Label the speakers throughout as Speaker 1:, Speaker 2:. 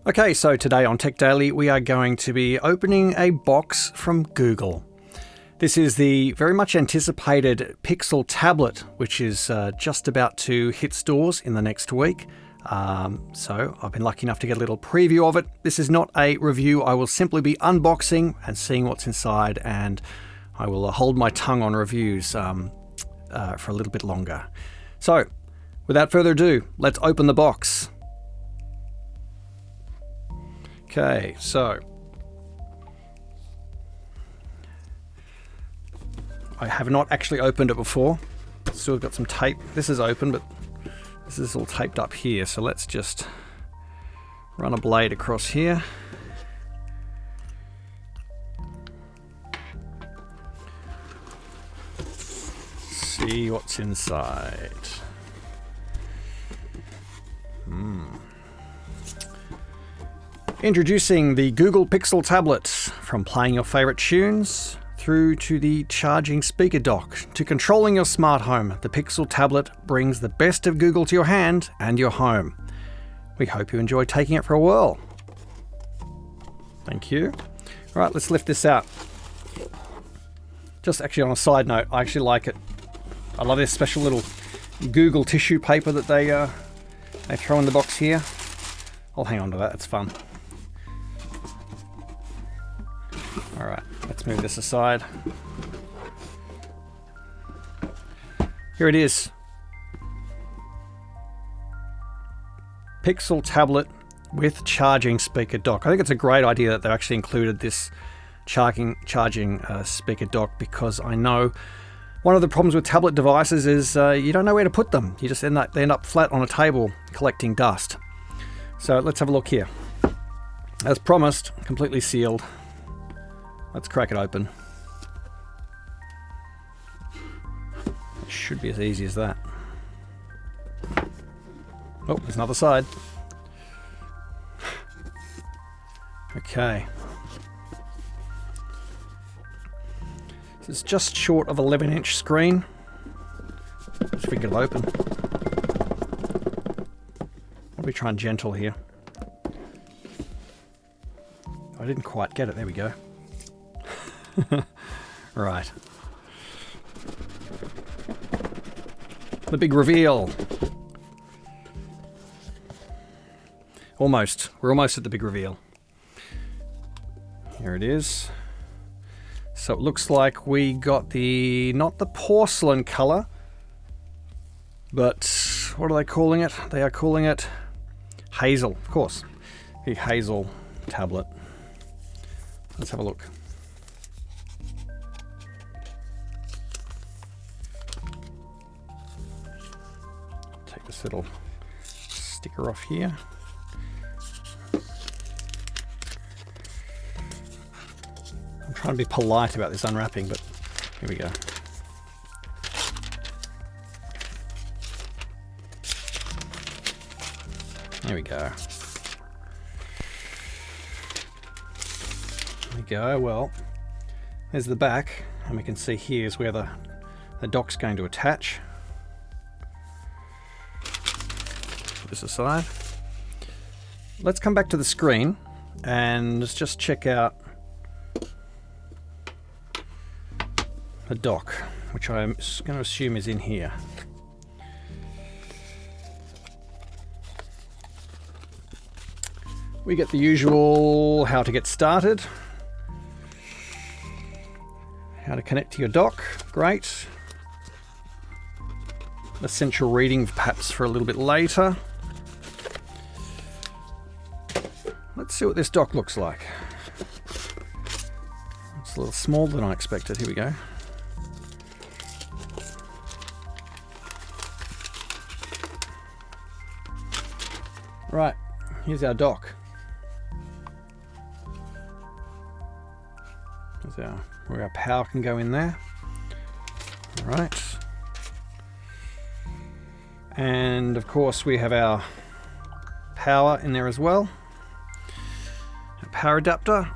Speaker 1: Okay, so today on Tech Daily, we are going to be opening a box from Google. This is the very much anticipated Pixel tablet, which is just about to hit stores in the next week. So I've been lucky enough to get a little preview of it. This is not a review. I will simply be unboxing and seeing what's inside, and I will hold my tongue on reviews for a little bit longer. So, without further ado, let's open the box. Okay, so I have not actually opened it before. Still got some tape. This is open, but this is all taped up here. So let's just run a blade across here. See what's inside. Introducing the Google Pixel tablet. From playing your favorite tunes through to the charging speaker dock to controlling your smart home, the Pixel tablet brings the best of Google to your hand and your home. We hope you enjoy taking it for a whirl. Thank you. All right, let's lift this out. Just actually on a side note, I actually like it. I love this special little Google tissue paper that they throw in the box here. I'll hang on to that, it's fun. All right, let's move this aside. Here it is. Pixel tablet with charging speaker dock. I think it's a great idea that they've actually included this charging speaker dock, because I know one of the problems with tablet devices is you don't know where to put them. You just end up flat on a table collecting dust. So let's have a look here. As promised, completely sealed. Let's crack it open. It should be as easy as that. Oh, there's another side. Okay. This is just short of 11-inch screen. Let's see if we can get it open. I'll be trying gentle here. I didn't quite get it. There we go. Right. The big reveal. Almost. We're almost at the big reveal. Here it is. So it looks like we got not the porcelain color, but what are they calling it? They are calling it hazel, of course. The hazel tablet. Let's have a look. Take this little sticker off here. I'm trying to be polite about this unwrapping, but here we go. There we go. There we go. Well, there's the back, and we can see here's where the dock's going to attach. Put this aside. Let's come back to the screen and let's just check out the dock, which I'm going to assume is in here. We get the usual how to get started, how to connect to your dock, great. Essential reading perhaps for a little bit later. Let's see what this dock looks like. It's a little smaller than I expected. Here we go. Right, here's our dock. There's where our power can go in there. All right. And of course we have our power in there as well. A power adapter.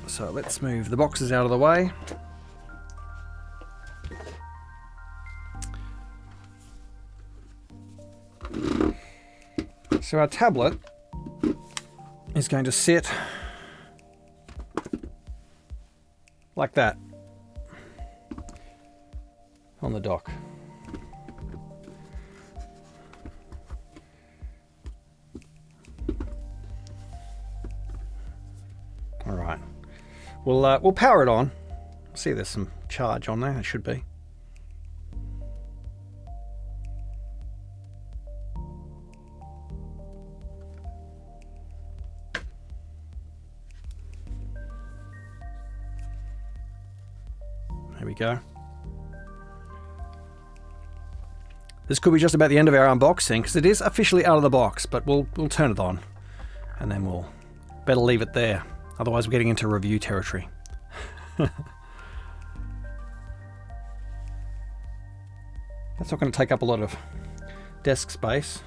Speaker 1: So let's move the boxes out of the way. So our tablet is going to sit like that on the dock. All right, we'll power it on. See, there's some charge on there. It should be. There we go. This could be just about the end of our unboxing because it is officially out of the box, but we'll turn it on and then we'll better leave it there. Otherwise we're getting into review territory. That's not going to take up a lot of desk space.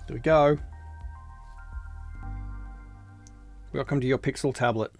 Speaker 1: There we go. Welcome to your Pixel tablet.